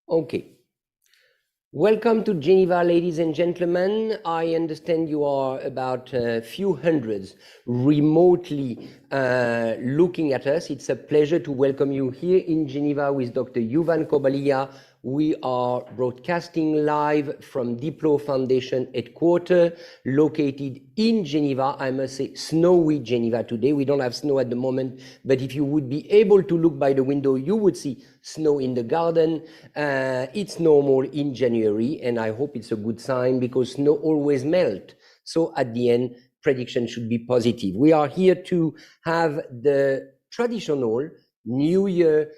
Okay. Welcome to Geneva, ladies and gentlemen. I understand you are about a few hundreds remotely looking at us. It's a pleasure to welcome you here in Geneva with Dr. Jovan Kurbalija. We are broadcasting live from DiploFoundation headquarters, located in Geneva. I must say, snowy Geneva today. We don't have snow at the moment, but if you would be able to look by the window, you would see snow in the garden. It's normal in January, and I hope it's a good sign because snow always melts. So at the end, prediction should be positive. We are here to have the traditional New Year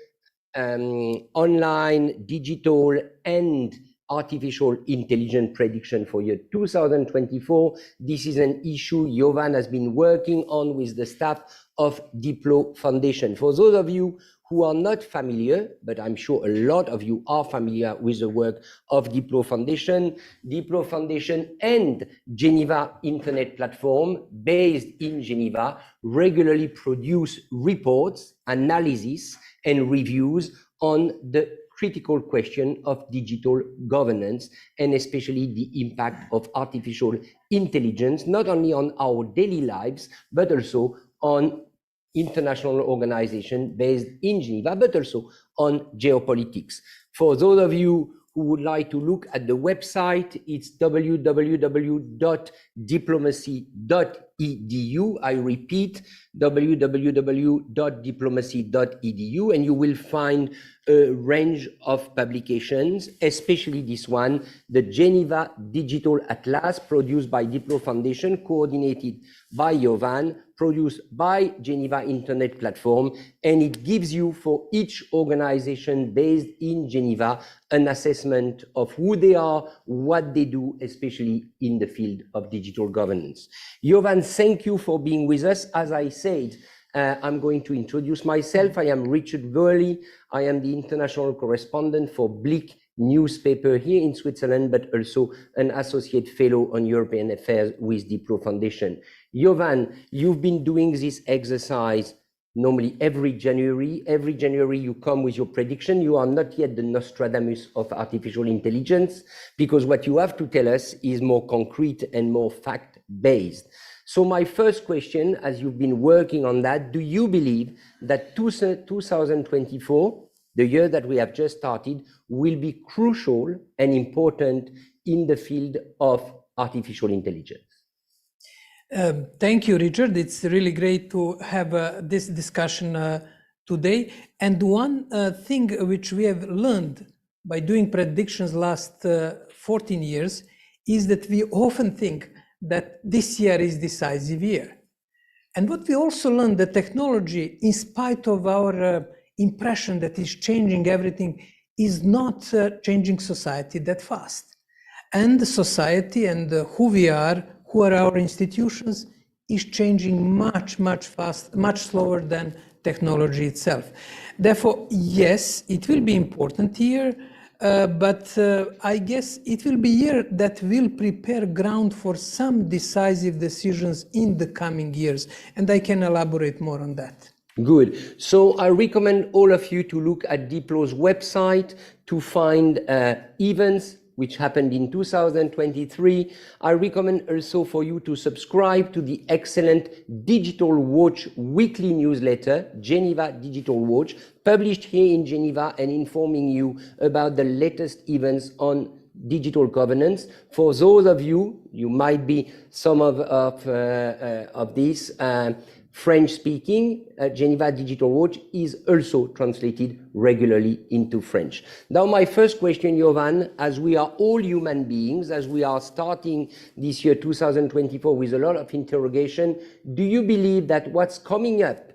online, digital, and artificial intelligence prediction for year 2024. This is an issue Jovan has been working on with the staff of DiploFoundation. For those of you who are not familiar, but I'm sure a lot of you are familiar with the work of DiploFoundation. DiploFoundation and Geneva Internet Platform, based in Geneva, regularly produce reports, analysis, and reviews on the critical question of digital governance, and especially the impact of artificial intelligence, not only on our daily lives, but also on international organization based in Geneva, but also on geopolitics. For those of you who would like to look at the website, it's www.diplomacy.edu. I repeat, www.diplomacy.edu, and you will find a range of publications, especially this one, the Geneva Digital Atlas, produced by DiploFoundation, coordinated by Jovan, produced by Geneva Internet Platform, and it gives you, for each organization based in Geneva, an assessment of who they are, what they do, especially in the field of digital governance. Jovan, thank you for being with us. As I said, I'm going to introduce myself. I am Richard Goerli. I am the international correspondent for Blick newspaper here in Switzerland, but also an associate fellow on European affairs with DiploFoundation. Jovan, you've been doing this exercise normally every January. Every January you come with your prediction. You are not yet the Nostradamus of artificial intelligence, because what you have to tell us is more concrete and more fact-based. So my first question, as you've been working on that, do you believe that 2024, the year that we have just started, will be crucial and important in the field of artificial intelligence? Thank you, Richard. It's really great to have this discussion today. And one thing which we have learned by doing predictions last 14 years is that we often think that this year is decisive year. And what we also learned, that technology, in spite of our impression that is changing everything, is not changing society that fast. And the society and who we are, who are our institutions, is changing much slower than technology itself. Therefore, yes, it will be important here, but I guess it will be a year that will prepare ground for some decisive decisions in the coming years. And I can elaborate more on that. Good. So I recommend all of you to look at Diplo's website to find events which happened in 2023. I recommend also for you to subscribe to the excellent Digital Watch weekly newsletter, Geneva Digital Watch, published here in Geneva and informing you about the latest events on digital governance. For those of you, you might be some of these French-speaking, Geneva Digital Watch is also translated regularly into French. Now, my first question, Jovan, as we are all human beings, as we are starting this year 2024 with a lot of interrogation, do you believe that what's coming up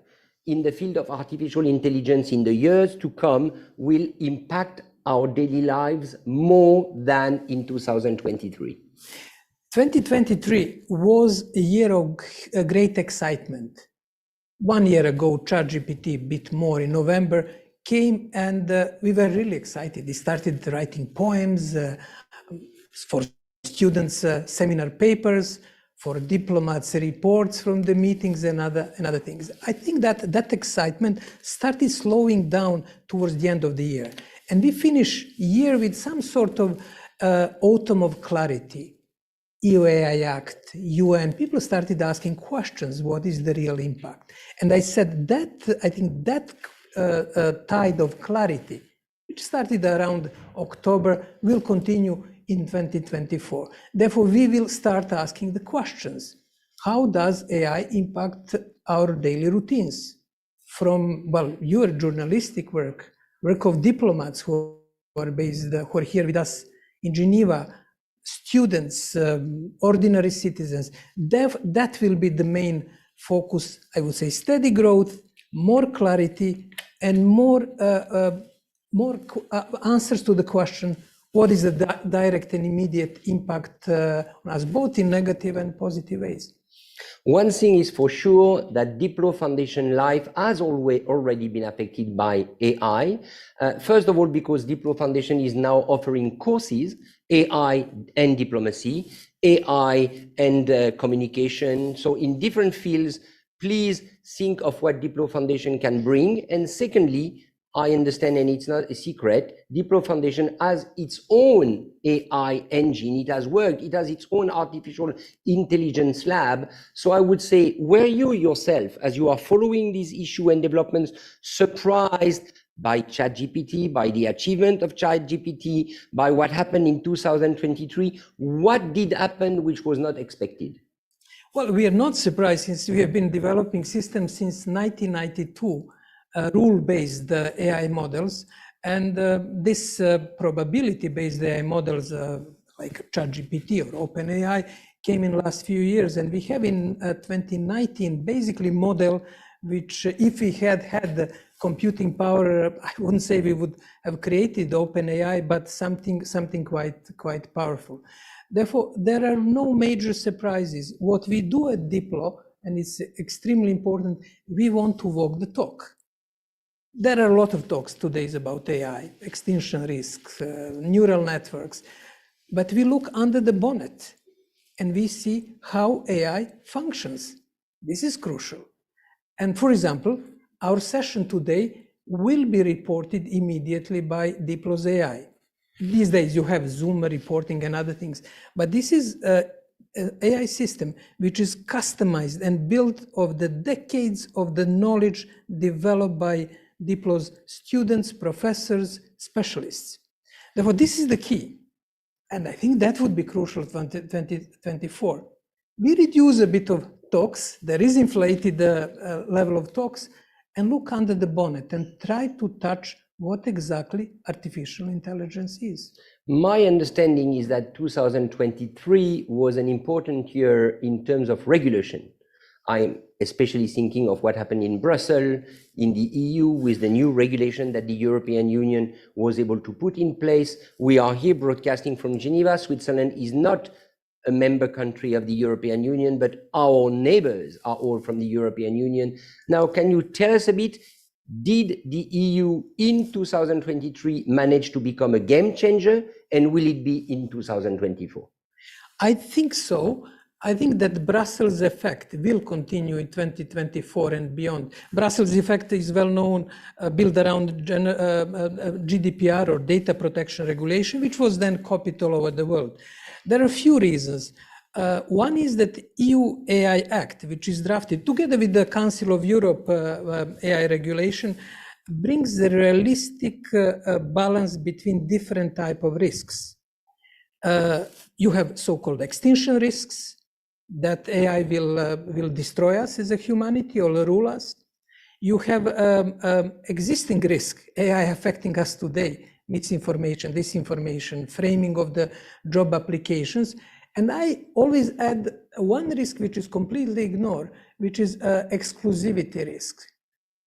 in the field of artificial intelligence in the years to come will impact our daily lives more than in 2023? 2023 was a year of great excitement. 1 year ago, ChatGPT, a bit more in November, came, and we were really excited. They started writing poems for students, seminar papers, for diplomats, reports from the meetings, and other things. I think that excitement started slowing down towards the end of the year. And we finish year with some sort of autumn of clarity. EU AI Act, UN, people started asking questions, what is the real impact? And I said that, I think that tide of clarity, which started around October, will continue in 2024. Therefore, we will start asking the questions. How does AI impact our daily routines? From, well, your journalistic work of diplomats who are here with us in Geneva, students, ordinary citizens, that will be the main focus. I would say steady growth, more clarity, and more answers to the question, what is the direct and immediate impact on us, both in negative and positive ways? One thing is for sure that DiploFoundation life has already been affected by AI. First of all, because DiploFoundation is now offering courses, AI and diplomacy, AI and communication. So in different fields, please think of what DiploFoundation can bring. And secondly, I understand, and it's not a secret, DiploFoundation has its own AI engine. It has worked. It has its own artificial intelligence lab. So I would say, were you yourself, as you are following these issues and developments, surprised by ChatGPT, by the achievement of ChatGPT, by what happened in 2023? What did happen which was not expected? Well, we are not surprised, since we have been developing systems since 1992. Rule-based AI models, and this probability-based AI models like ChatGPT or OpenAI came in the last few years, and we have in 2019 basically model which, if we had the computing power, I wouldn't say we would have created OpenAI, but something quite powerful. Therefore, there are no major surprises. What we do at Diplo, and it's extremely important, we want to walk the talk. There are a lot of talks today about AI, extinction risks, neural networks, but we look under the bonnet and we see how AI functions. This is crucial. And for example, our session today will be reported immediately by Diplo's AI. These days you have Zoom reporting and other things, but this is an AI system which is customized and built of the decades of the knowledge developed by Diplo's students, professors, specialists. Therefore, this is the key. And I think that would be crucial for 2024. We reduce a bit of talks. There is inflated level of talks, and look under the bonnet and try to touch what exactly artificial intelligence is. My understanding is that 2023 was an important year in terms of regulation. I'm especially thinking of what happened in Brussels, in the EU, with the new regulation that the European Union was able to put in place. We are here broadcasting from Geneva. Switzerland is not a member country of the European Union, but our neighbors are all from the European Union. Now, can you tell us a bit, did the EU in 2023 manage to become a game changer, and will it be in 2024? I think so. I think that Brussels effect will continue in 2024 and beyond. Brussels effect is well known, built around GDPR or data protection regulation, which was then copied all over the world. There are a few reasons. One is that EU AI Act, which is drafted together with the Council of Europe AI regulation, brings the realistic balance between different types of risks. You have so-called extinction risks, that AI will destroy us as a humanity or rule us. You have existing risk, AI affecting us today, misinformation, disinformation, framing of the job applications. And I always add one risk which is completely ignored, which is exclusivity risk.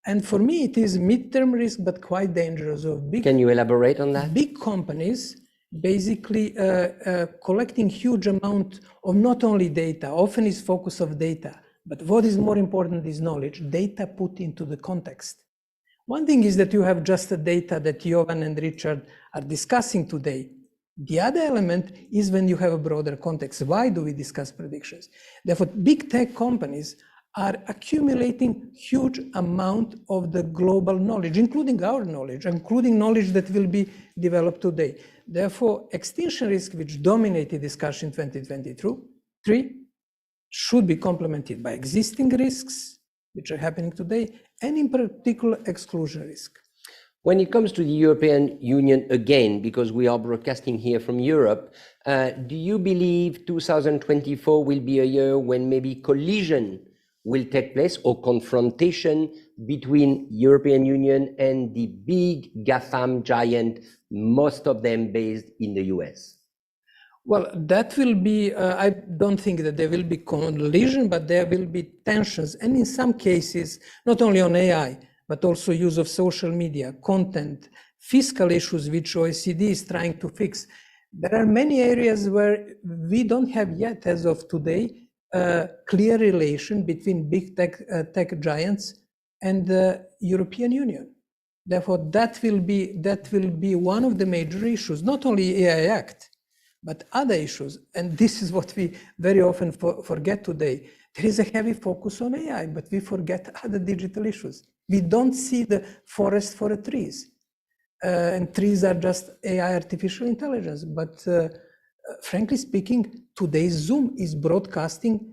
And for me, it is midterm risk, but quite dangerous. Can you elaborate on that? Big companies basically collecting huge amount of not only data, often is focus of data, but what is more important is knowledge, data put into the context. One thing is that you have just the data that Jovan and Richard are discussing today. The other element is when you have a broader context. Why do we discuss predictions? Therefore, big tech companies are accumulating huge amount of the global knowledge, including our knowledge, including knowledge that will be developed today. Therefore, extinction risk, which dominated discussion in 2023, should be complemented by existing risks, which are happening today, and in particular, exclusion risk. When it comes to the European Union again, because we are broadcasting here from Europe, do you believe 2024 will be a year when maybe collision will take place or confrontation between European Union and the big GAFAM giant, most of them based in the US? Well, that will be, I don't think that there will be collision, but there will be tensions. And in some cases, not only on AI, but also use of social media, content, fiscal issues, which OECD is trying to fix. There are many areas where we don't have yet, as of today, a clear relation between big tech giants and the European Union. Therefore, that will be one of the major issues, not only AI Act, but other issues. And this is what we very often forget today. There is a heavy focus on AI, but we forget other digital issues. We don't see the forest for the trees. And trees are just AI, artificial intelligence. But frankly speaking, today's Zoom is broadcasted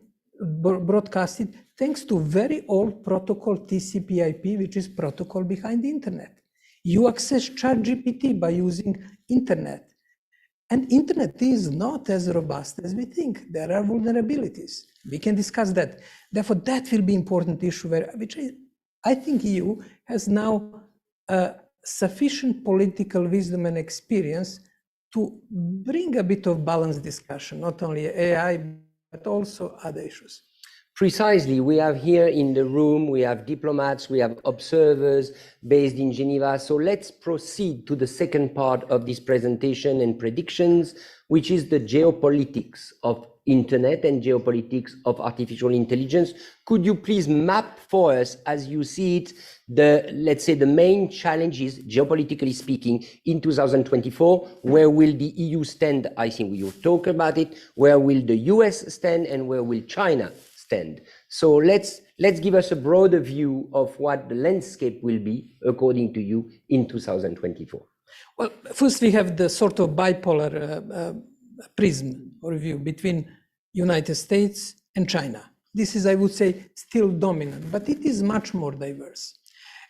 thanks to very old protocol TCP/IP, which is protocol behind the internet. You access ChatGPT by using internet. And internet is not as robust as we think. There are vulnerabilities. We can discuss that. Therefore, that will be an important issue, which I think EU has now sufficient political wisdom and experience to bring a bit of balanced discussion, not only AI, but also other issues. Precisely. We have here in the room, we have diplomats, we have observers based in Geneva. So let's proceed to the second part of this presentation and predictions, which is the geopolitics of internet and geopolitics of artificial intelligence. Could you please map for us, as you see it, let's say the main challenges, geopolitically speaking, in 2024? Where will the EU stand? I think you talk about it. Where will the US stand, and where will China stand? So let's give us a broader view of what the landscape will be, according to you, in 2024. Well, first we have the sort of bipolar prism or view between United States and China. This is, I would say, still dominant, but it is much more diverse.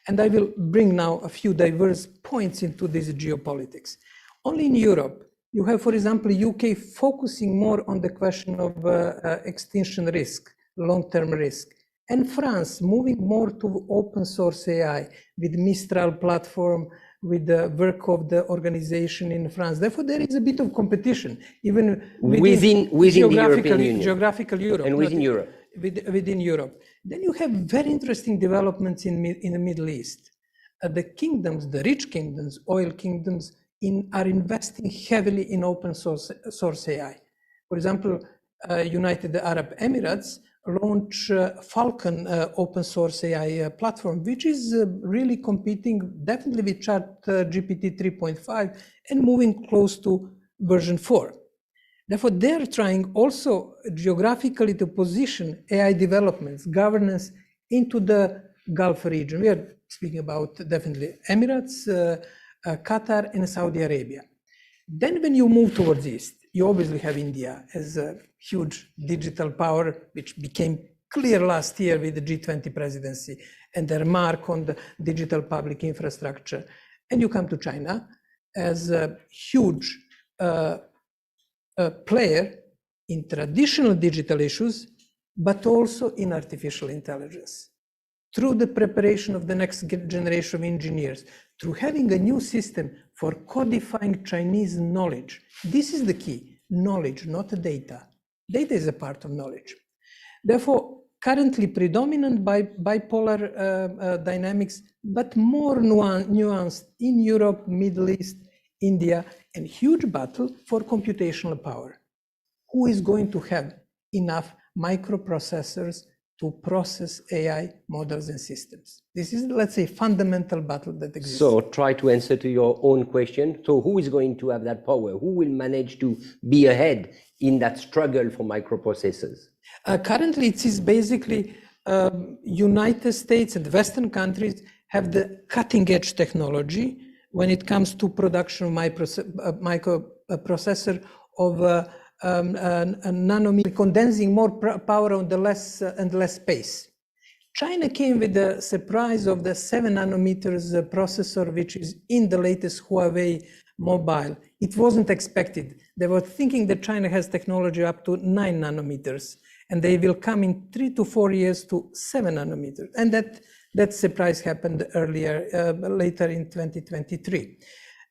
And I will bring now a few diverse points into this geopolitics. Only in Europe, you have, for example, UK focusing more on the question of extinction risk, long-term risk, and France moving more to open source AI with Mistral platform, with the work of the organization in France. Therefore, there is a bit of competition, even within the European Union. Geographical Europe. And within Europe. Within Europe. Then you have very interesting developments in the Middle East. The kingdoms, the rich kingdoms, oil kingdoms, are investing heavily in open source AI. For example, United Arab Emirates launch Falcon open source AI platform, which is really competing definitely with ChatGPT 3.5 and moving close to version 4. Therefore, they're trying also geographically to position AI developments, governance into the Gulf region. We are speaking about definitely Emirates, Qatar, and Saudi Arabia. Then when you move towards East, you obviously have India as a huge digital power, which became clear last year with the G20 presidency and their mark on the digital public infrastructure. And you come to China as a huge player in traditional digital issues, but also in artificial intelligence. Through the preparation of the next generation of engineers, through having a new system for codifying Chinese knowledge. This is the key, knowledge, not data. Data is a part of knowledge. Therefore, currently predominant by bipolar dynamics, but more nuanced in Europe, Middle East, India, and huge battle for computational power. Who is going to have enough microprocessors to process AI models and systems? This is, let's say, fundamental battle that exists. So try to answer to your own question. So who is going to have that power? Who will manage to be ahead in that struggle for microprocessors? Currently, it is basically United States and Western countries have the cutting edge technology when it comes to production of microprocessor of a nanometer, condensing more power on the less space. China came with the surprise of the 7 nanometers processor, which is in the latest Huawei mobile. It wasn't expected. They were thinking that China has technology up to 9 nanometers, and they will come in 3 to 4 years to 7 nanometers. And that surprise happened later in 2023.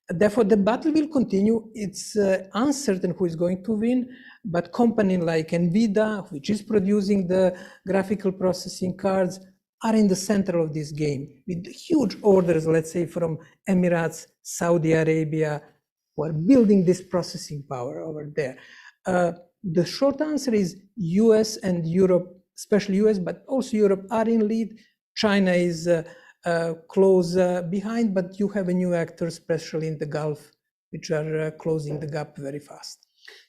Therefore, the battle will continue. It's uncertain who is going to win, but companies like NVIDIA, which is producing the graphical processing cards, are in the center of this game with huge orders, let's say, from Emirates, Saudi Arabia, who are building this processing power over there. The short answer is US and Europe, especially US, but also Europe, are in lead. China is close behind, but you have a new actor, especially in the Gulf, which are closing the gap very fast.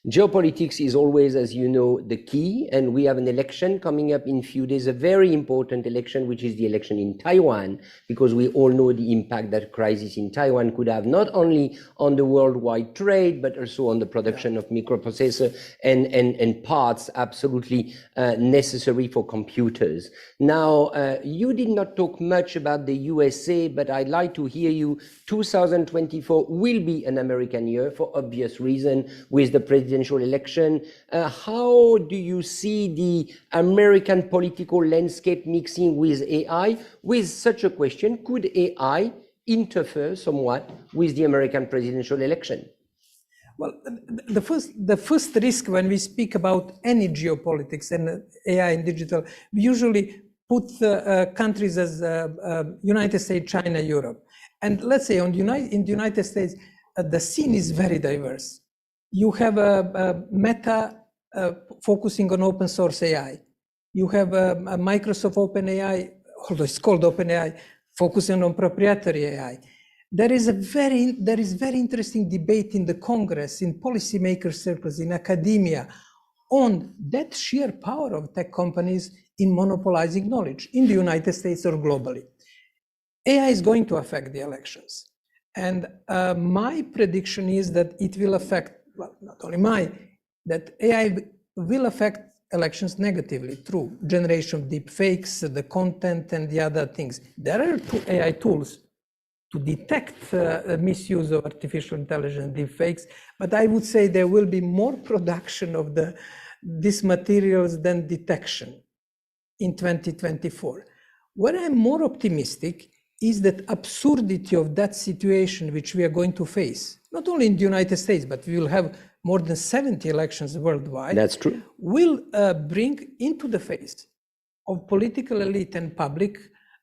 Geopolitics is always, as you know, the key, and we have an election coming up in a few days, a very important election, which is the election in Taiwan, because we all know the impact that crisis in Taiwan could have, not only on the worldwide trade, but also on the production of microprocessor and parts absolutely necessary for computers. Now, you did not talk much about the USA, but I'd like to hear you. 2024 will be an American year for obvious reason with the presidential election. How do you see the American political landscape mixing with AI? With such a question, could AI interfere somewhat with the American presidential election? Well, the first risk when we speak about any geopolitics and AI and digital, we usually put countries as United States, China, Europe. And let's say in the United States, the scene is very diverse. You have a Meta focusing on open source AI. You have a Microsoft OpenAI, although it's called OpenAI, focusing on proprietary AI. There is very interesting debate in the Congress, in policymaker circles, in academia, on that sheer power of tech companies in monopolizing knowledge in the United States or globally. AI is going to affect the elections. And my prediction is that it will affect, well, not only that AI will affect elections negatively through generation of deep fakes, the content, and the other things. There are AI tools to detect misuse of artificial intelligence, deep fakes, but I would say there will be more production of these materials than detection in 2024. Where I'm more optimistic is that absurdity of that situation which we are going to face, not only in the United States, but we will have more than 70 elections worldwide. That's true. Will bring into the face of political elite and public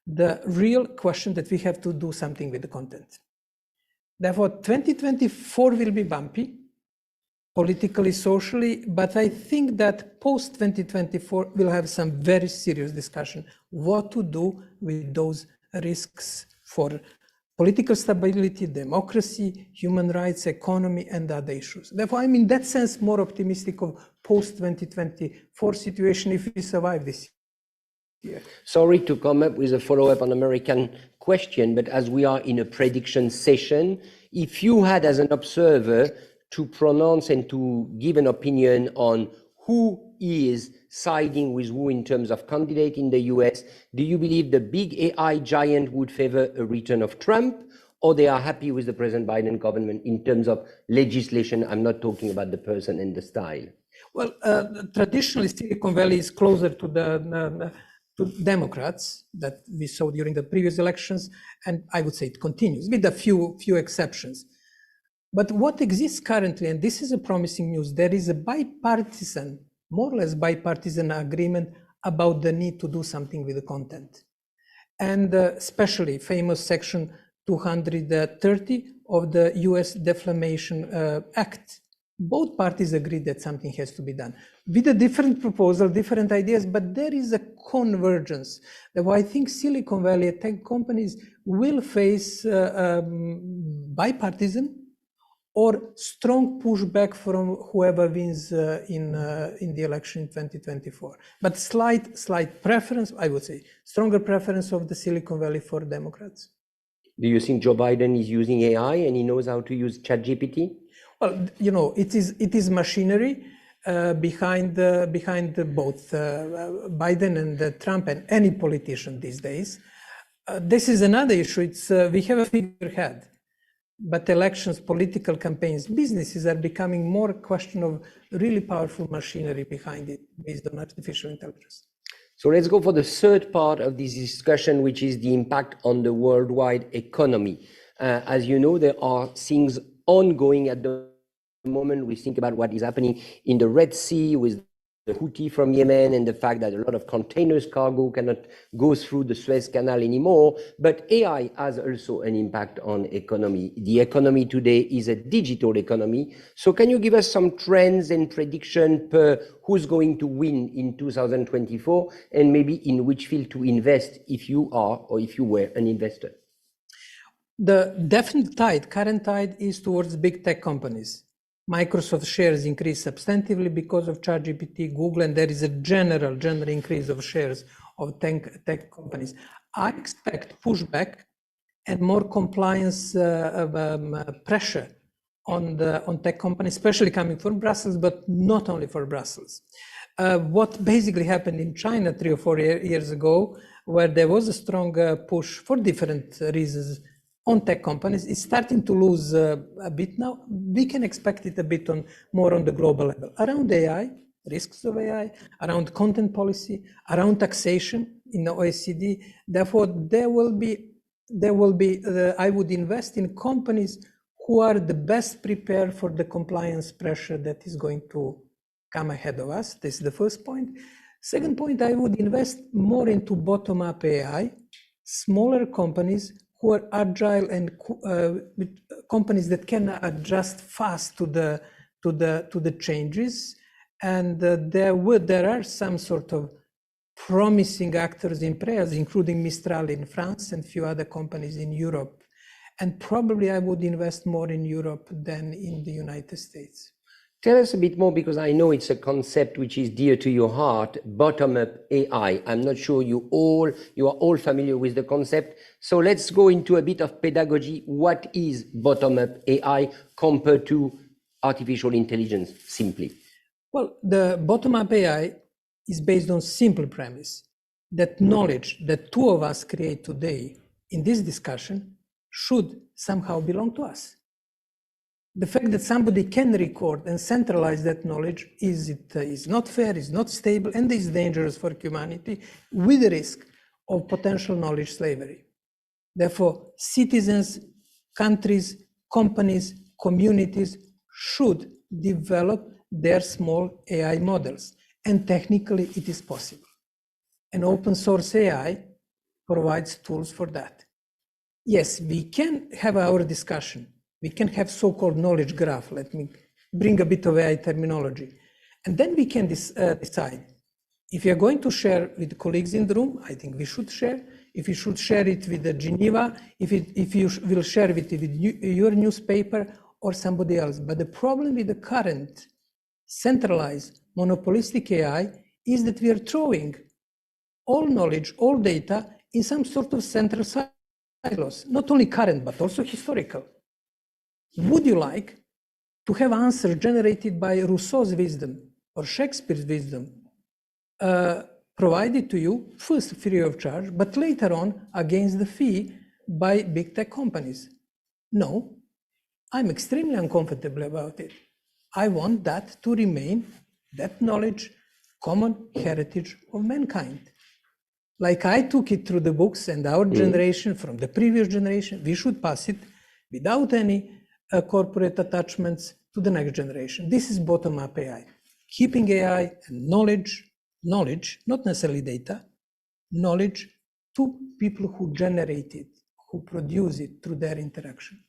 the real question that we have to do something with the content. Therefore, 2024 will be bumpy, politically, socially, but I think that post-2024 we'll have some very serious discussion what to do with those risks for political stability, democracy, human rights, economy, and other issues. Therefore, I'm in that sense more optimistic of post-2024 situation if we survive this year. Sorry to come up with a follow-up on American question, but as we are in a prediction session, if you had as an observer to pronounce and to give an opinion on who is siding with who in terms of candidate in the US, do you believe the big AI giant would favor a return of Trump, or they are happy with the President Biden government in terms of legislation? I'm not talking about the person and the style. Well, traditionally, Silicon Valley is closer to the to Democrats that we saw during the previous elections, and I would say it continues with a few exceptions. But what exists currently, and this is a promising news, there is a bipartisan, more or less bipartisan agreement about the need to do something with the content. And especially famous section 230 of the US Defamation Act. Both parties agree that something has to be done with a different proposal, different ideas, but there is a convergence. Therefore, I think Silicon Valley tech companies will face bipartisan or strong pushback from whoever wins in the election in 2024. But slight preference, I would say, stronger preference of the Silicon Valley for Democrats. Do you think Joe Biden is using AI and he knows how to use ChatGPT? Well, you know, it is machinery behind both Biden and Trump and any politician these days. This is another issue. It's we have a figurehead, but elections, political campaigns, businesses are becoming more a question of really powerful machinery behind it based on artificial intelligence. So let's go for the third part of this discussion, which is the impact on the worldwide economy. As you know, there are things ongoing at the moment. We think about what is happening in the Red Sea with the Houthi from Yemen and the fact that a lot of containers cargo cannot go through the Suez Canal anymore. But AI has also an impact on economy. The economy today is a digital economy. So can you give us some trends and prediction per who's going to win in 2024 and maybe in which field to invest if you are or if you were an investor? The definite current tide is towards big tech companies. Microsoft shares increased substantively because of ChatGPT, Google, and there is a general increase of shares of tech companies. I expect pushback and more compliance pressure on tech companies, especially coming from Brussels, but not only for Brussels. What basically happened in China 3 or 4 years ago, where there was a strong push for different reasons on tech companies, is starting to lose a bit now. We can expect it a bit more on the global level around AI, risks of AI, around content policy, around taxation in the OECD. Therefore, there will be. I would invest in companies who are the best prepared for the compliance pressure that is going to come ahead of us. This is the first point. Second point, I would invest more into bottom-up AI, smaller companies who are agile and with companies that can adjust fast to the changes, and there are some sort of promising actors in prayers, including Mistral in France and a few other companies in Europe, and probably I would invest more in Europe than in the United States. Tell us a bit more, because I know it's a concept which is dear to your heart, bottom-up AI. I'm not sure you are all familiar with the concept. So let's go into a bit of pedagogy. What is bottom-up AI compared to artificial intelligence, simply? Well, the bottom-up AI is based on simple premise that knowledge that two of us create today in this discussion should somehow belong to us. The fact that somebody can record and centralize that knowledge is not fair, is not stable, and is dangerous for humanity, with the risk of potential knowledge slavery. Therefore, citizens, countries, companies, communities should develop their small AI models, and technically it is possible. And open source AI provides tools for that. Yes, we can have our discussion. We can have so-called knowledge graph. Let me bring a bit of AI terminology. And then we can decide if you're going to share with colleagues in the room. I think we should share. If you should share it with the Geneva, if you will share it with your newspaper or somebody else. But the problem with the current centralized monopolistic AI is that we are throwing all knowledge, all data in some sort of central silos, not only current, but also historical. Would you like to have answers generated by Rousseau's wisdom or Shakespeare's wisdom provided to you, first free of charge, but later on against the fee by big tech companies? No, I'm extremely uncomfortable about it. I want that to remain, that knowledge, common heritage of mankind. Like I took it through the books and our generation from the previous generation, we should pass it without any corporate attachments to the next generation. This is bottom-up AI, keeping AI and knowledge, not necessarily data, knowledge to people who generate it, who produce it through their interaction.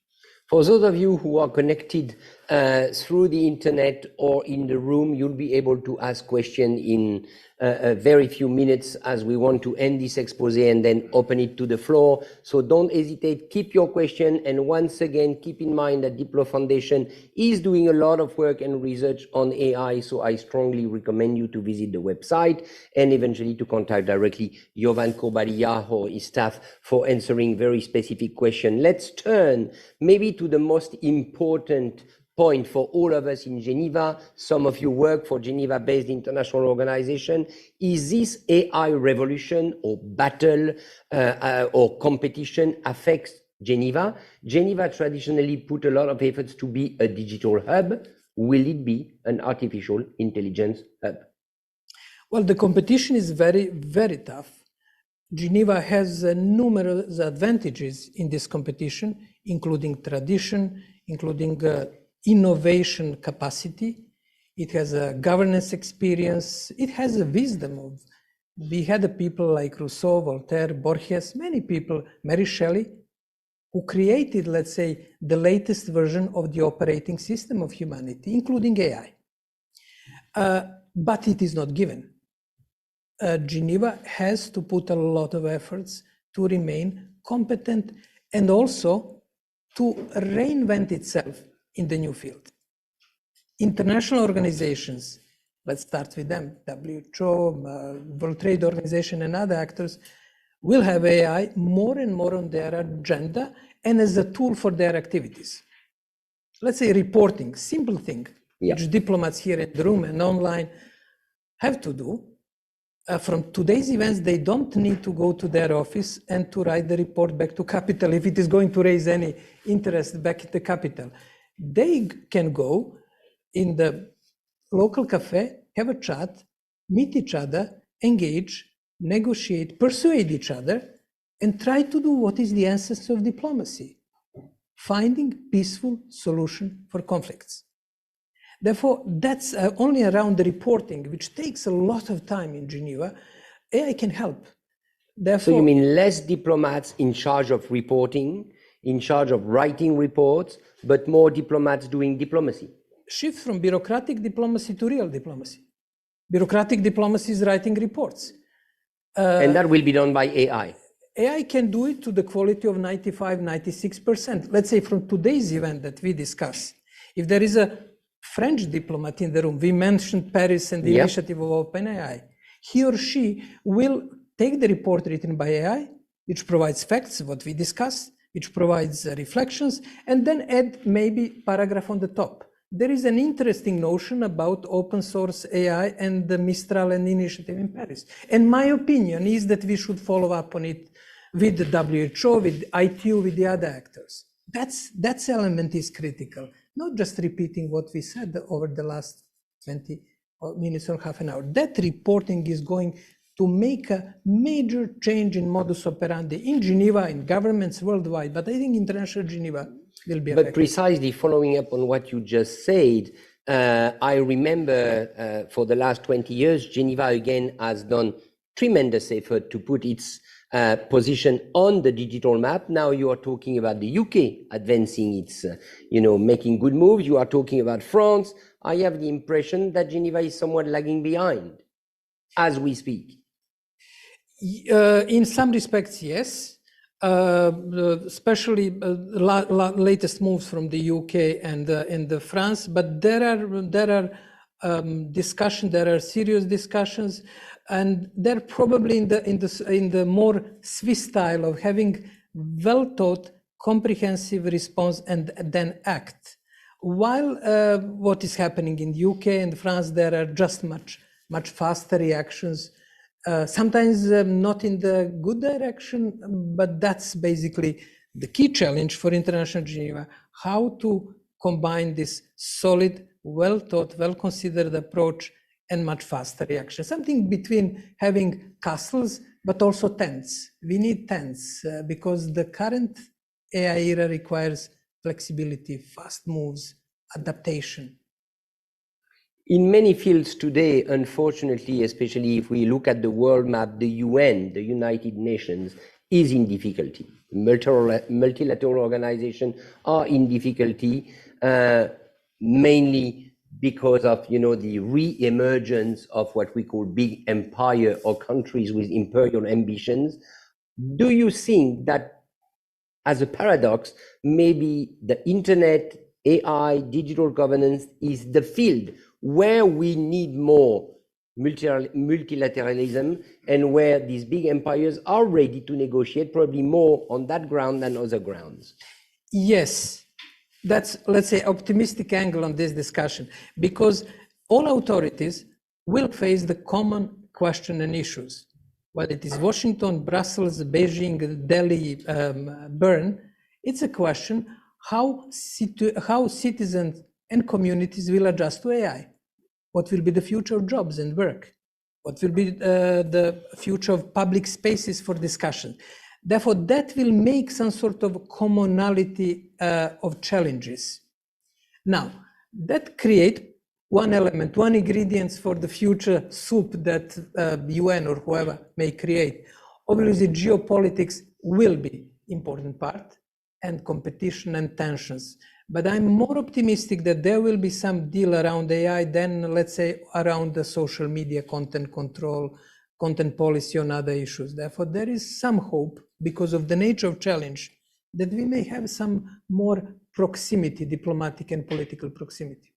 For those of you who are connected through the internet or in the room, you'll be able to ask questions in very few minutes as we want to end this expose and then open it to the floor. So don't hesitate, keep your question. And once again, keep in mind that DiploFoundation is doing a lot of work and research on AI. So I strongly recommend you to visit the website and eventually to contact directly Jovan Kurbalija or his staff for answering very specific questions. Let's turn maybe to the most important point for all of us in Geneva. Some of you work for Geneva-based international organization. Is this AI revolution or battle or competition affects Geneva? Geneva traditionally put a lot of efforts to be a digital hub. Will it be an artificial intelligence hub? Well, the competition is very, very tough. Geneva has numerous advantages in this competition, including tradition, including innovation capacity. It has a governance experience. It has a wisdom of, we had people like Rousseau, Voltaire, Borges, many people, Mary Shelley, who created, let's say, the latest version of the operating system of humanity, including AI. But it is not given. Geneva has to put a lot of efforts to remain competent and also to reinvent itself in the new field. International organizations, let's start with them, WHO, World Trade Organization and other actors, will have AI more and more on their agenda and as a tool for their activities. Let's say reporting, simple thing, which diplomats here in the room and online have to do. From today's events, they don't need to go to their office and to write the report back to capital if it is going to raise any interest back at the capital. They can go in the local cafe, have a chat, meet each other, engage, negotiate, persuade each other, and try to do what is the essence of diplomacy, finding peaceful solution for conflicts. Therefore, that's only around the reporting, which takes a lot of time in Geneva. AI can help. Therefore, so you mean less diplomats in charge of reporting, in charge of writing reports, but more diplomats doing diplomacy? Shift from bureaucratic diplomacy to real diplomacy. Bureaucratic diplomacy is writing reports. And that will be done by AI? AI can do it to the quality of 95, 96%. Let's say from today's event that we discuss, if there is a French diplomat in the room, we mentioned Paris and the initiative of OpenAI, he or she will take the report written by AI, which provides facts, what we discussed, which provides reflections, and then add maybe paragraph on the top. There is an interesting notion about open source AI and the Mistral and initiative in Paris. And my opinion is that we should follow up on it with the WHO, with ITU, with the other actors. That element is critical, not just repeating what we said over the last 20 minutes or half an hour. That reporting is going to make a major change in modus operandi in Geneva, in governments worldwide, but I think international Geneva will be affected. But precisely following up on what you just said, I remember for the last 20 years, Geneva again has done tremendous effort to put its position on the digital map. Now you are talking about the UK advancing its, making good moves. You are talking about France. I have the impression that Geneva is somewhat lagging behind as we speak. In some respects, yes. Especially latest moves from the UK and the France, but there are discussions. There are serious discussions, and they're probably in the more Swiss style of having well thought, comprehensive response and then act. While what is happening in the UK and France, there are just much faster reactions. Sometimes not in the good direction, but that's basically the key challenge for International Geneva, how to combine this solid, well-thought, well-considered approach and much faster reaction. Something between having castles, but also tents. We need tents because the current AI era requires flexibility, fast moves, adaptation. In many fields today, unfortunately, especially if we look at the world map, the UN, the United Nations, is in difficulty. Multilateral organizations are in difficulty, mainly because of, the re-emergence of what we call big empire or countries with imperial ambitions. Do you think that, as a paradox, maybe the internet, AI, digital governance is the field where we need more multilateralism, and where these big empires are ready to negotiate probably more on that ground than other grounds? Yes, that's, let's say, optimistic angle on this discussion, because all authorities will face the common question and issues. Whether it is Washington, Brussels, Beijing, Delhi, Bern, it's a question how citizens and communities will adjust to AI. What will be the future of jobs and work? What will be the future of public spaces for discussion? Therefore, that will make some sort of commonality of challenges. Now, that create one element, one ingredients for the future soup that UN or whoever may create. Obviously, geopolitics will be important part, and competition and tensions. But I'm more optimistic that there will be some deal around AI than, let's say, around the social media content control, content policy on other issues. Therefore, there is some hope, because of the nature of challenge, that we may have some more proximity, diplomatic and political proximity.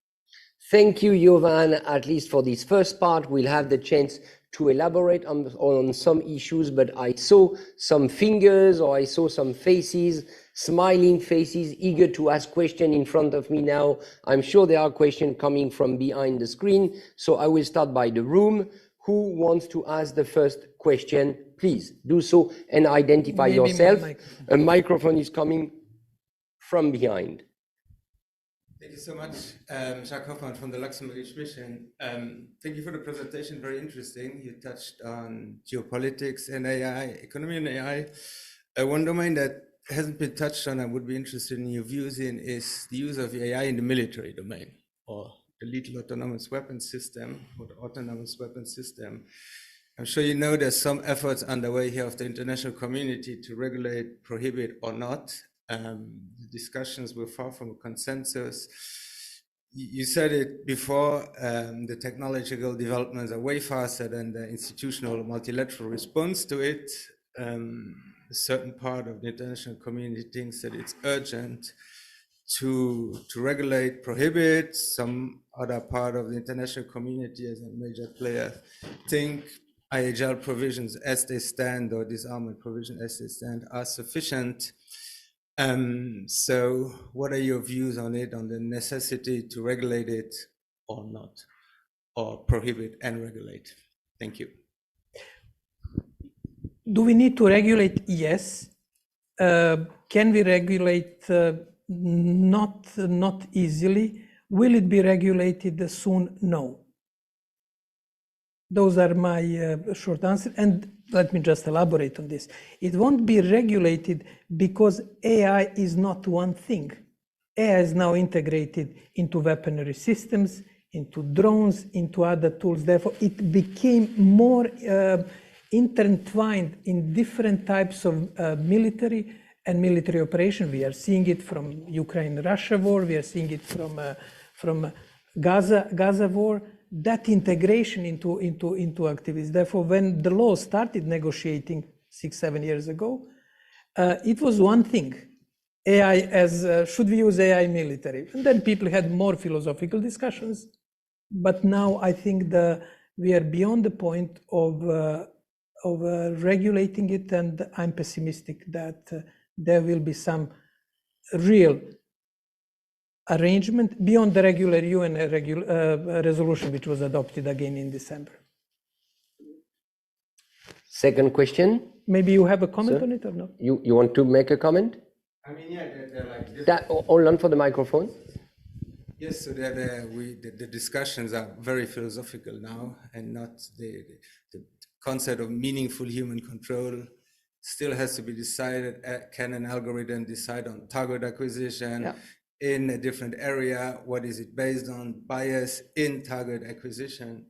Thank you, Jovan, at least for this first part. We'll have the chance to elaborate on some issues, but I saw some fingers, or I saw some faces, smiling faces, eager to ask questions in front of me now. I'm sure there are questions coming from behind the screen, so I will start by the room. Who wants to ask the first question? Please do so and identify yourself. A microphone is coming from behind. Thank you so much, Jacques Hoffmann from the Luxembourgish Mission. Thank you for the presentation, very interesting. You touched on geopolitics and AI, economy and AI. One domain that hasn't been touched on, I would be interested in your views in, is the use of AI in the military domain, or the lethal autonomous weapons system, or the autonomous weapons system. I'm sure you know there's some efforts underway here of the international community to regulate, prohibit, or not. The discussions were far from a consensus. You said it before, the technological developments are way faster than the institutional multilateral response to it. A certain part of the international community thinks that it's urgent to regulate, prohibit. Some other part of the international community, as a major player, think IHL provisions as they stand, or disarmament provision as they stand, are sufficient. So what are your views on it, on the necessity to regulate it or not, or prohibit and regulate? Thank you. Do we need to regulate? Yes. Can we regulate? Not easily. Will it be regulated soon? No. Those are my short answer. And let me just elaborate on this. It won't be regulated because AI is not one thing. AI is now integrated into weaponry systems, into drones, into other tools. Therefore, it became more intertwined in different types of military and military operation. We are seeing it from Ukraine-Russia war. We are seeing it from Gaza war. That integration into activities. Therefore, when the law started negotiating 6-7 years ago, it was one thing. AI as, should we use AI military? And then people had more philosophical discussions. But now I think we are beyond the point of regulating it, and I'm pessimistic that there will be some real arrangement beyond the regular UN resolution, which was adopted again in December. Second question. Maybe you have a comment on it or not? You want to make a comment? I mean, yeah, they're like that. Hold on for the microphone. Yes, so the discussions are very philosophical now, and not the concept of meaningful human control still has to be decided. Can an algorithm decide on target acquisition? Yeah. In a different area? What is it based on? Bias in target acquisition.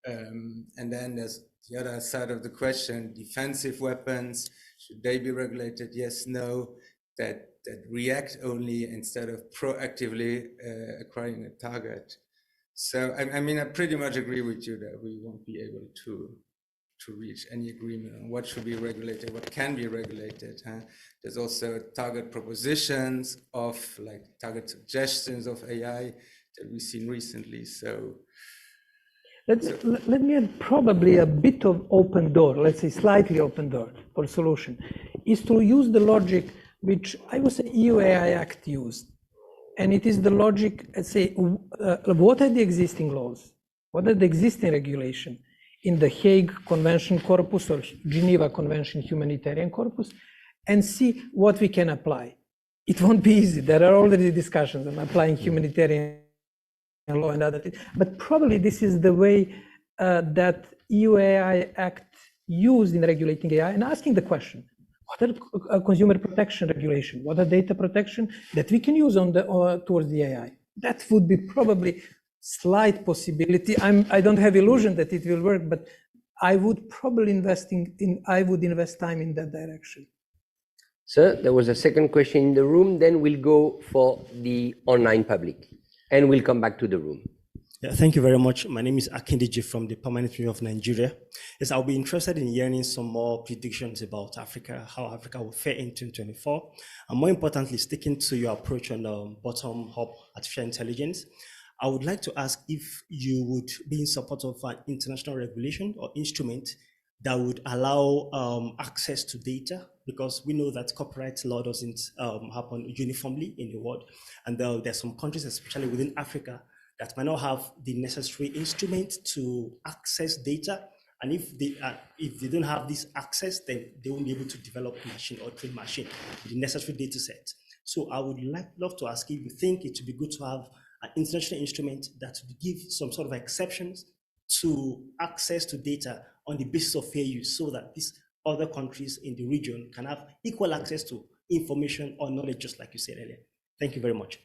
And then there's the other side of the question, defensive weapons, should they be regulated? Yes, no, that react only instead of proactively acquiring a target. So, I mean, I pretty much agree with you that we won't be able to reach any agreement on what should be regulated, what can be regulated. There's also target propositions of like target suggestions of AI that we've seen recently. So let me add probably a bit of open door, let's say slightly open door for solution, is to use the logic which I would say EU AI Act used. And it is the logic, let's say, what are the existing laws? What are the existing regulation in the Hague Convention corpus or Geneva Convention humanitarian corpus, and see what we can apply. It won't be easy. There are already discussions on applying humanitarian law and other things, but probably this is the way that EU AI Act used in regulating AI and asking the question, what are consumer protection regulation? What are data protection that we can use on the towards the AI? That would be probably slight possibility. I don't have illusion that it will work, but I would probably invest time in that direction. Sir, there was a second question in the room, then we'll go for the online public, and we'll come back to the room. Yeah, thank you very much. My name is Akindiji from the Permanent Bureau of Nigeria. Yes, I'll be interested in hearing some more predictions about Africa, how Africa will fare in 2024, and more importantly, sticking to your approach on bottom-up artificial intelligence. I would like to ask if you would be in support of an international regulation or instrument that would allow access to data, because we know that copyright law doesn't happen uniformly in the world. And there's some countries, especially within Africa, that might not have the necessary instrument to access data. And if they don't have this access, then they won't be able to develop machine or train machine, the necessary data set. So I would love to ask if you think it would be good to have an international instrument that would give some sort of exceptions to access to data on the basis of fair use, so that these other countries in the region can have equal access to information or knowledge, just like you said earlier. Thank you very much.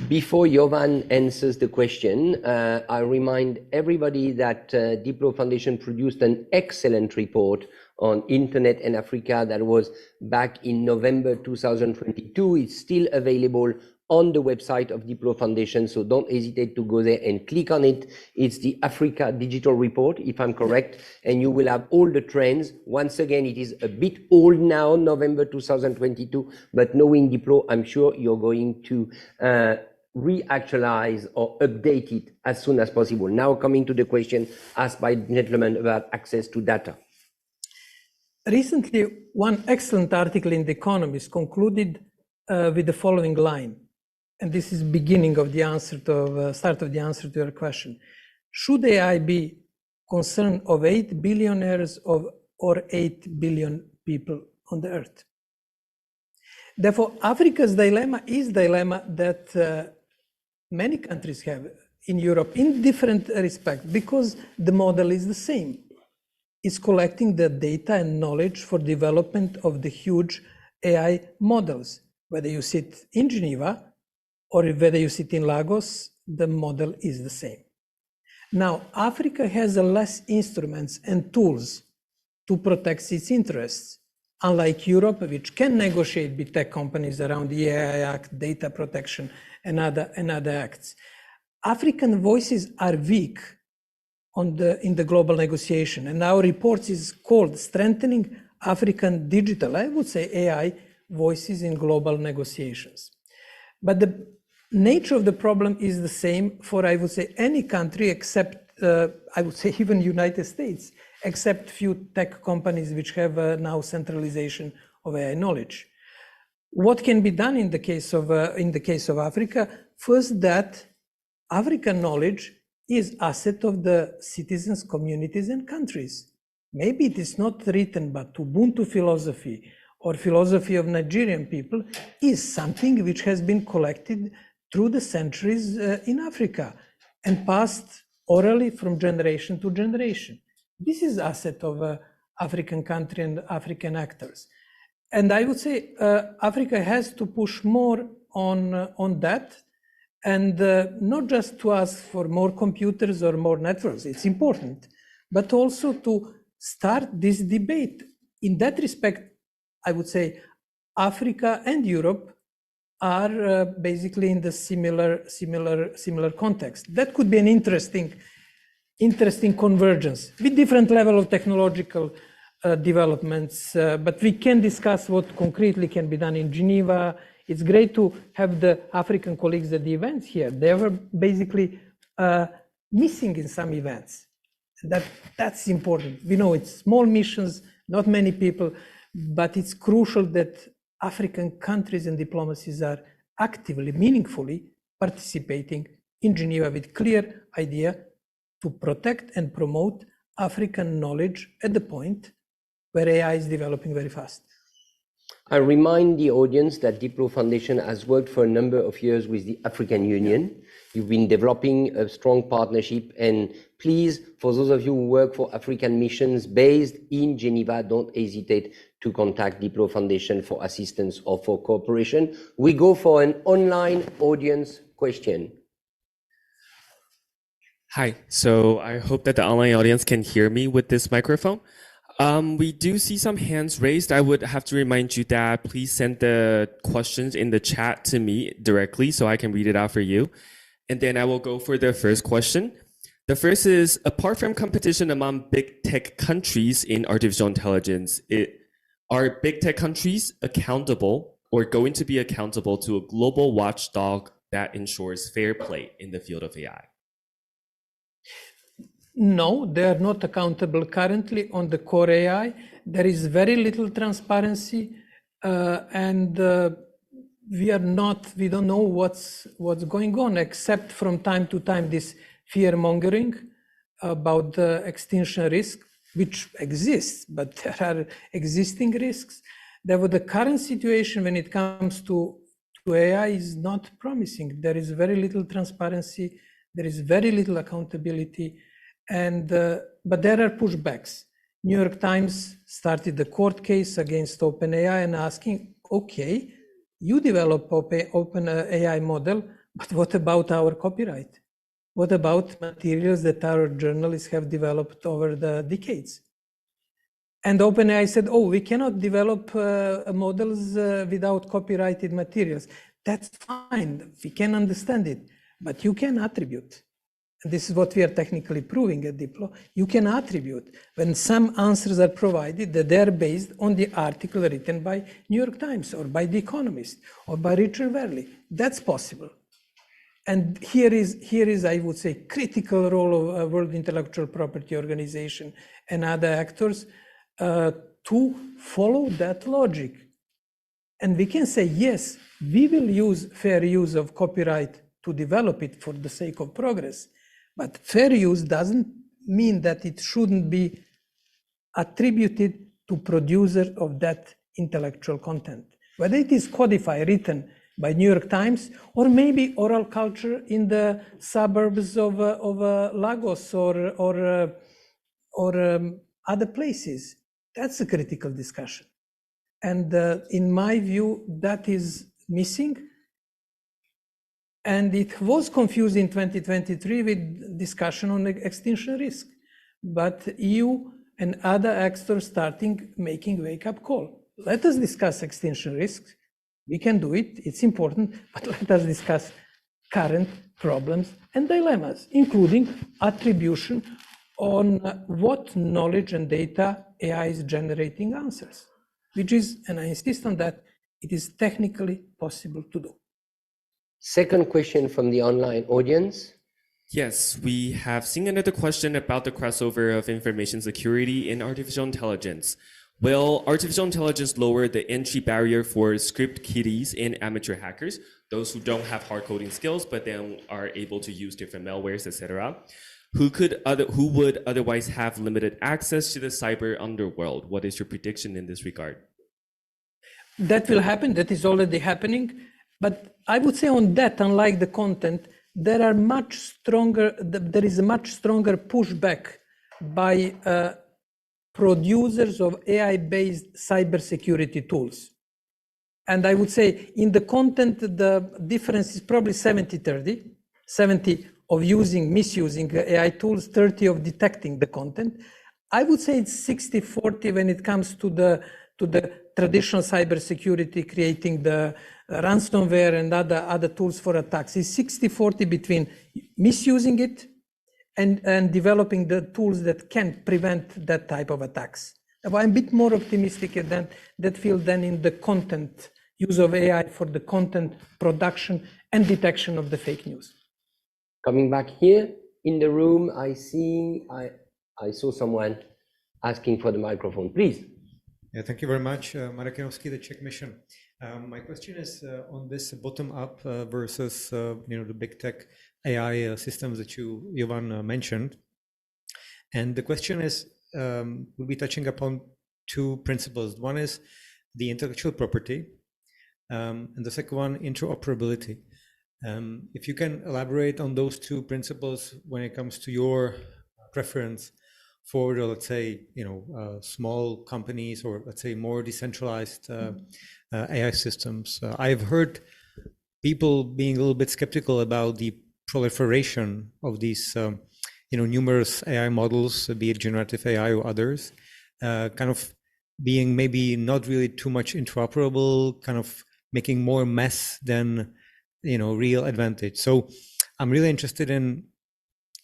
Before Jovan answers the question, I remind everybody that DiploFoundation produced an excellent report on Internet and Africa that was back in November 2022. It's still available on the website of DiploFoundation, so don't hesitate to go there and click on it. It's the Africa Digital Report, if I'm correct, and you will have all the trends. Once again, it is a bit old now, November 2022, but knowing Diplo, I'm sure you're going to re-actualize or update it as soon as possible. Now coming to the question asked by the gentleman about access to data. Recently, one excellent article in The Economist concluded with the following line. And this is beginning of the answer to start of the answer to your question. Should AI be concern of 8 billionaires or 8 billion people on the earth? Therefore, Africa's dilemma is dilemma that many countries have in Europe in different respects, because the model is the same. It's collecting the data and knowledge for development of the huge AI models. Whether you sit in Geneva or whether you sit in Lagos, the model is the same. Now, Africa has less instruments and tools to protect its interests, unlike Europe, which can negotiate with tech companies around the AI Act, data protection, and other acts. African voices are weak in the global negotiation, and our report is called Strengthening African Digital, I would say AI, voices in global negotiations. But the nature of the problem is the same for, I would say, any country except, I would say, even United States, except few tech companies which have now centralization of AI knowledge. What can be done in the case of Africa? First, that African knowledge is asset of the citizens, communities, and countries. Maybe it is not written, but Ubuntu philosophy or philosophy of Nigerian people is something which has been collected through the centuries in Africa and passed orally from generation to generation. This is asset of African country and African actors. And I would say Africa has to push more on that, and not just to ask for more computers or more networks, it's important, but also to start this debate. In that respect, I would say Africa and Europe are basically in the similar context. That could be an interesting convergence with different level of technological developments, but we can discuss what concretely can be done in Geneva. It's great to have the African colleagues at the events here. They were basically missing in some events. That's important. We know it's small missions, not many people, but it's crucial that African countries and diplomacies are actively, meaningfully participating in Geneva with clear idea to protect and promote African knowledge at the point where AI is developing very fast. I remind the audience that DiploFoundation has worked for a number of years with the African Union. You've been developing a strong partnership, and please, for those of you who work for African missions based in Geneva, don't hesitate to contact DiploFoundation for assistance or for cooperation. We go for an online audience question. Hi, so I hope that the online audience can hear me with this microphone. We do see some hands raised. I would have to remind you that please send the questions in the chat to me directly so I can read it out for you. And then I will go for the first question. The first is, apart from competition among big tech countries in artificial intelligence, are big tech countries accountable or going to be accountable to a global watchdog that ensures fair play in the field of AI? No, they are not accountable currently on the core AI. There is very little transparency, and we don't know what's going on, except from time to time this fear mongering about the extinction risk, which exists, but there are existing risks. The current situation when it comes to AI is not promising. There is very little transparency. There is very little accountability. But there are pushbacks. New York Times started the court case against OpenAI and asking, okay, you develop open AI model, but what about our copyright? What about materials that our journalists have developed over the decades? And OpenAI said, oh, we cannot develop models without copyrighted materials. That's fine, we can understand it, but you can attribute. This is what we are technically proving at Diplo. You can attribute when some answers are provided that they are based on the article written by New York Times or by The Economist or by Richard Verley. That's possible. And here is, I would say, critical role of World Intellectual Property Organization and other actors to follow that logic. And we can say, yes, we will use fair use of copyright to develop it for the sake of progress. But fair use doesn't mean that it shouldn't be attributed to producers of that intellectual content. Whether it is codified, written by New York Times, or maybe oral culture in the suburbs of Lagos or other places. That's a critical discussion. And in my view, that is missing. And it was confused in 2023 with discussion on extinction risk. But EU and other actors making wake-up call. Let us discuss extinction risks. We can do it, it's important, but let us discuss current problems and dilemmas, including attribution on what knowledge and data AI is generating answers, which is, and I insist on that, it is technically possible to do. Second question from the online audience. Yes, we have seen another question about the crossover of information security in artificial intelligence. Will artificial intelligence lower the entry barrier for script kiddies and amateur hackers, those who don't have hard coding skills, but then are able to use different malwares, etc., who would otherwise have limited access to the cyber underworld? What is your prediction in this regard? That will happen. That is already happening. But I would say on that, unlike the content, there is a much stronger pushback by producers of AI-based cybersecurity tools. And I would say in the content, the difference is probably 70-30, 70 of misusing AI tools, 30 of detecting the content. I would say it's 60-40 when it comes to the traditional cybersecurity, creating the ransomware and other tools for attacks. It's 60-40 between misusing it and developing the tools that can prevent that type of attacks. I'm a bit more optimistic than that field than in the content use of AI for the content production and detection of the fake news. Coming back here in the room, I saw someone asking for the microphone, please. Yeah, thank you very much, Marek Janowski, the Czech mission. My question is on this bottom-up versus the big tech AI systems that you, Jovan, mentioned. And the question is, we'll be touching upon two principles. One is the intellectual property, and the second one, interoperability. If you can elaborate on those two principles when it comes to your preference for the, let's say, small companies or let's say more decentralized AI systems. I've heard people being a little bit skeptical about the proliferation of these, numerous AI models, be it generative AI or others, kind of being maybe not really too much interoperable, kind of making more mess than, real advantage. So I'm really interested in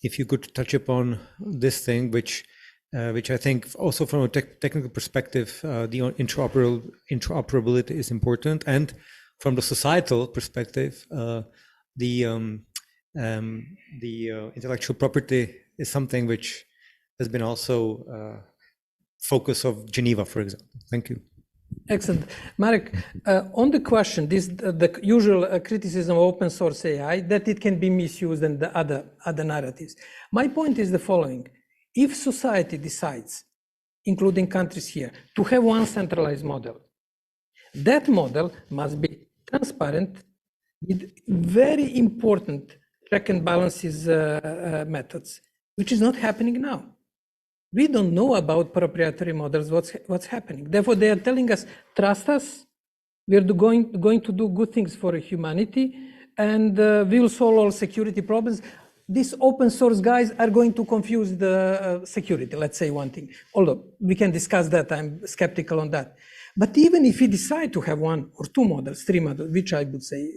if you could touch upon this thing, which I think also from a technical perspective, the interoperability is important, and from the societal perspective, the intellectual property is something which has been also focus of Geneva, for example. Thank you. Excellent. Marek, on the question, the usual criticism of open source AI, that it can be misused and the other narratives. My point is the following. If society decides, including countries here, to have one centralized model, that model must be transparent with very important check and balances methods, which is not happening now. We don't know about proprietary models, what's happening. Therefore, they are telling us, trust us, we're going to do good things for humanity, and we will solve all security problems. These open source guys are going to confuse the security, let's say one thing. Although we can discuss that, I'm skeptical on that. But even if we decide to have one or two models, three models, which I would say,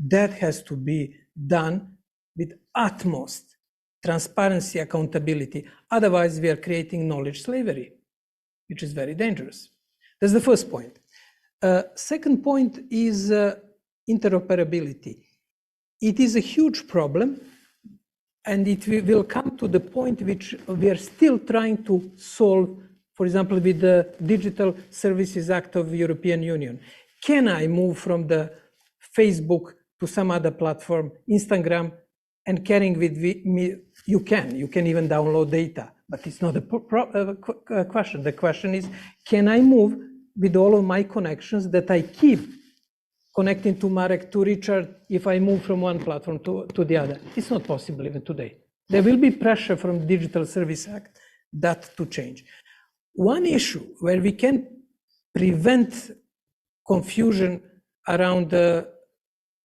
that has to be done with utmost transparency, accountability. Otherwise, we are creating knowledge slavery, which is very dangerous. That's the first point. Second point is interoperability. It is a huge problem, and it will come to the point which we are still trying to solve, for example, with the Digital Services Act of the European Union. Can I move from the Facebook to some other platform, Instagram, and carrying with me? You can even download data, but it's not a question. The question is, can I move with all of my connections that I keep connecting to Marek, to Richard, if I move from one platform to the other? It's not possible even today. There will be pressure from the Digital Service Act that to change. One issue where we can prevent confusion around the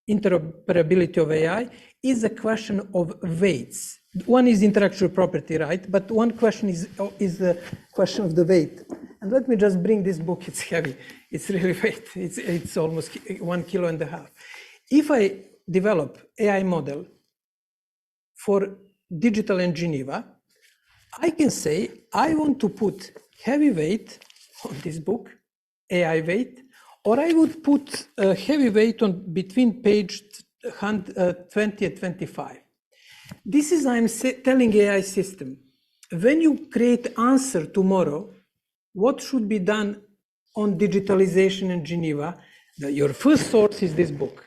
interoperability of AI is a question of weights. One is intellectual property, right? But one question is the question of the weight. And let me just bring this book. It's heavy. It's really weight. It's almost 1.5 kilos. If I develop AI model for digital in Geneva, I can say I want to put heavy weight on this book, AI weight, or I would put a heavy weight on between page 20 and 25. This is, I'm telling AI system, when you create answer tomorrow, what should be done on digitalization in Geneva? Your first source is this book.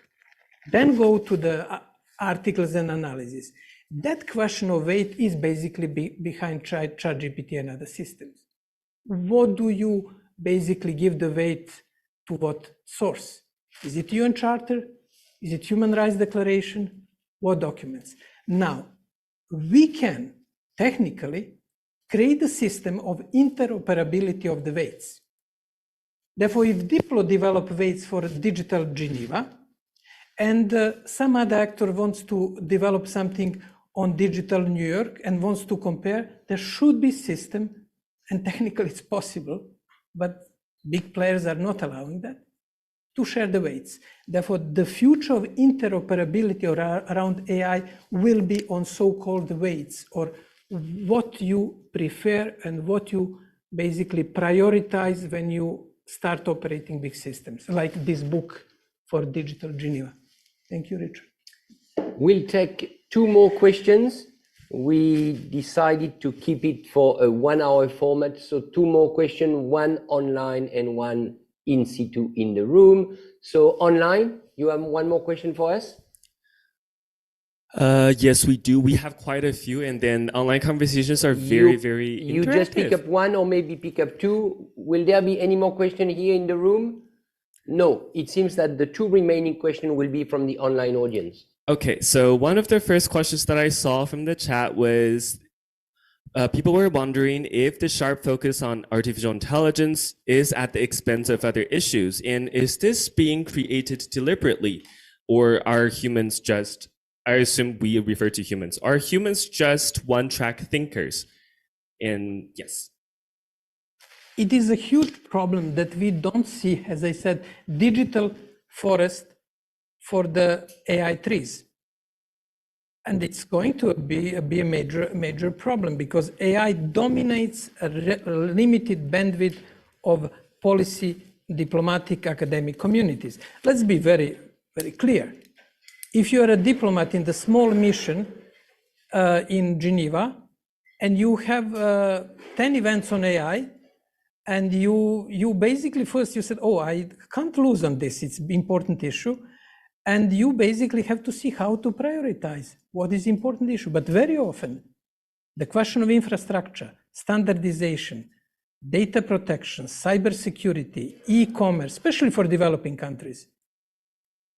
Then go to the articles and analysis. That question of weight is basically behind ChatGPT and other systems. What do you basically give the weight to what source? Is it UN Charter? Is it Human Rights Declaration? What documents? Now, we can technically create a system of interoperability of the weights. Therefore, if Diplo develop weights for digital Geneva, and some other actor wants to develop something on digital New York and wants to compare, there should be system, and technically it's possible, but big players are not allowing that. to share the weights. Therefore, the future of interoperability around AI will be on so-called weights, or what you prefer and what you basically prioritize when you start operating big systems, like this book for Digital Geneva. Thank you, Richard. We'll take 2 more questions. We decided to keep it for a 1-hour format. So 2 more questions, 1 online and 1 in situ in the room. So online, you have 1 more question for us? Yes, we do. We have quite a few, and then online conversations are very interactive. You just pick up 1 or maybe pick up 2. Will there be any more questions here in the room? No, it seems that the 2 remaining questions will be from the online audience. Okay, so one of the first questions that I saw from the chat was people were wondering if the sharp focus on artificial intelligence is at the expense of other issues, and is this being created deliberately, or are humans just, I assume we refer to humans, are humans just one-track thinkers? And yes. It is a huge problem that we don't see, as I said, digital forest for the AI trees. And it's going to be a major problem, because AI dominates a limited bandwidth of policy, diplomatic, academic communities. Let's be very clear. If you are a diplomat in the small mission in Geneva, and you have 10 events on AI, and you basically first you said, oh, I can't lose on this, it's an important issue. And you basically have to see how to prioritize what is important issue. But very often, the question of infrastructure, standardization, data protection, cybersecurity, e-commerce, especially for developing countries,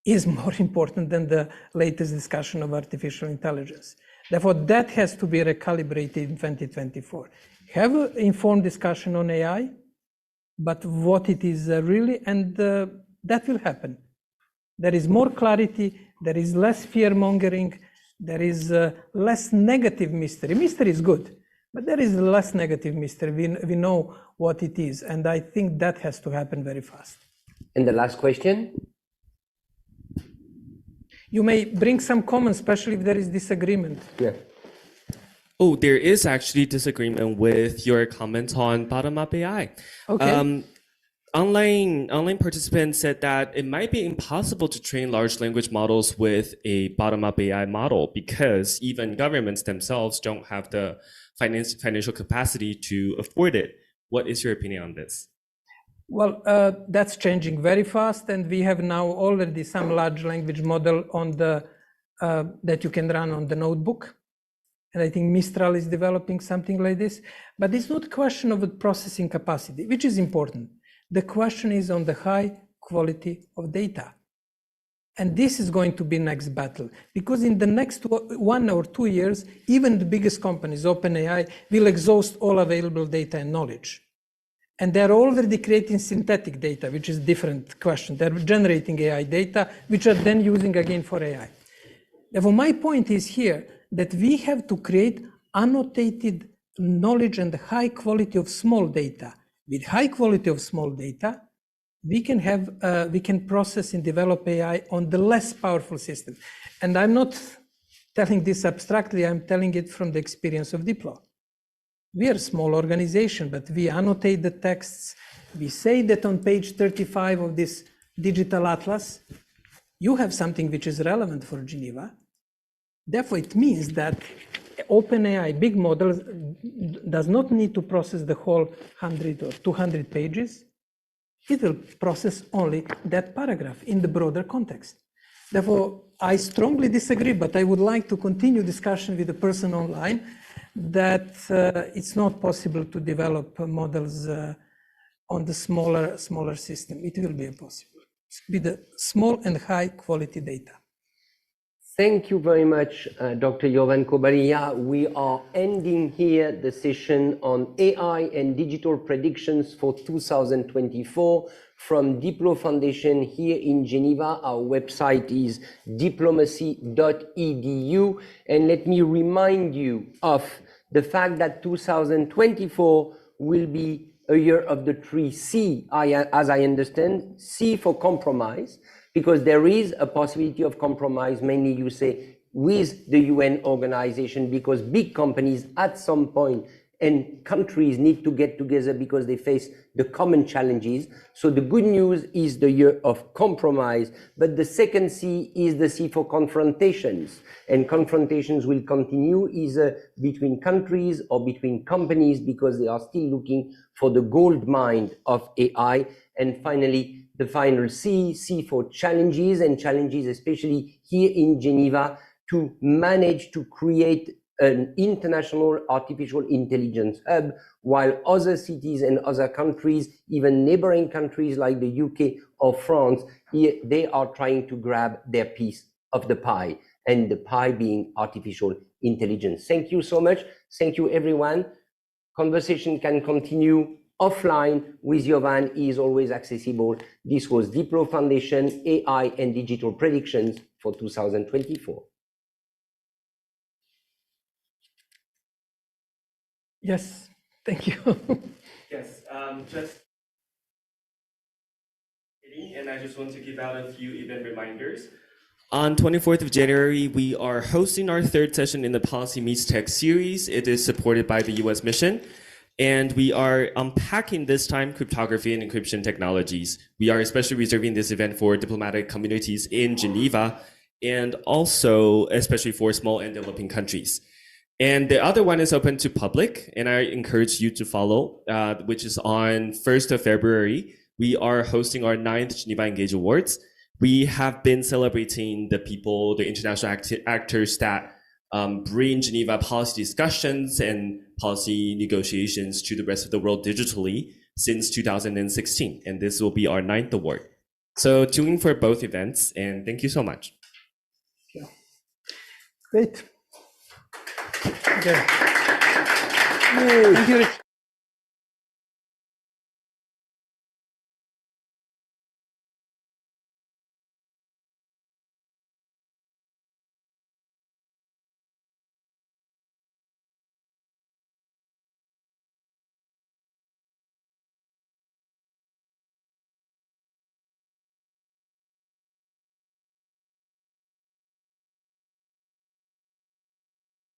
is more important than the latest discussion of artificial intelligence. Therefore, that has to be recalibrated in 2024. Have an informed discussion on AI, but what it is really, and that will happen. There is more clarity, there is less fear-mongering, there is less negative mystery. Mystery is good, but there is less negative mystery. We know what it is, and I think that has to happen very fast. And the last question? You may bring some comments, especially if there is disagreement. Yeah. Oh, there is actually disagreement with your comment on bottom-up AI. Okay. Online participants said that it might be impossible to train large language models with a bottom-up AI model, because even governments themselves don't have the financial capacity to afford it. What is your opinion on this? Well, that's changing very fast, and we have now already some large language model on the that you can run on the notebook. And I think Mistral is developing something like this. But it's not a question of the processing capacity, which is important. The question is on the high quality of data. And this is going to be next battle, because in the next 1 or 2 years, even the biggest companies, OpenAI, will exhaust all available data and knowledge. And they're already creating synthetic data, which is a different question. They're generating AI data, which are then using again for AI. Therefore, my point is here that we have to create annotated knowledge and high quality of small data. With high quality of small data, we can process and develop AI on the less powerful system. And I'm not telling this abstractly, I'm telling it from the experience of Diplo. We are a small organization, but we annotate the texts. We say that on page 35 of this digital atlas, you have something which is relevant for Geneva. Therefore, it means that OpenAI, big model, does not need to process the whole 100 or 200 pages. It will process only that paragraph in the broader context. Therefore, I strongly disagree, but I would like to continue discussion with the person online that it's not possible to develop models on the smaller system. It will be possible with the small and high quality data. Thank you very much, Dr. Jovan Kurbalija. We are ending here the session on AI and digital predictions for 2024 from DiploFoundation here in Geneva. Our website is diplomacy.edu. And let me remind you of the fact that 2024 will be a year of the three C, as I understand. C for compromise, because there is a possibility of compromise, mainly you say, with the UN organization, because big companies at some point and countries need to get together because they face the common challenges. So the good news is the year of compromise, but the second C is the C for confrontations. And confrontations will continue either between countries or between companies, because they are still looking for the gold mine of AI. And finally, the final C, C for challenges, and challenges especially here in Geneva, to manage to create an international artificial intelligence hub, while other cities and other countries, even neighboring countries like the UK or France, they are trying to grab their piece of the pie, and the pie being artificial intelligence. Thank you so much. Thank you, everyone. Conversation can continue offline with Jovan. He is always accessible. This was DiploFoundation AI and Digital Predictions for 2024. Yes, thank you. Yes, just and I just want to give out a few event reminders. On 24th of January, we are hosting our third session in the Policy Meets Tech series. It is supported by the US mission. And we are unpacking this time cryptography and encryption technologies. We are especially reserving this event for diplomatic communities in Geneva, and also especially for small and developing countries. And the other one is open to public, and I encourage you to follow, which is on 1st of February. We are hosting our 9th Geneva Engage Awards. We have been celebrating the people, the international actors that bring Geneva policy discussions and policy negotiations to the rest of the world digitally since 2016. And this will be our 9th award. So tune in for both events, and thank you so much. Yeah. Great. Okay. Thank you, Rich.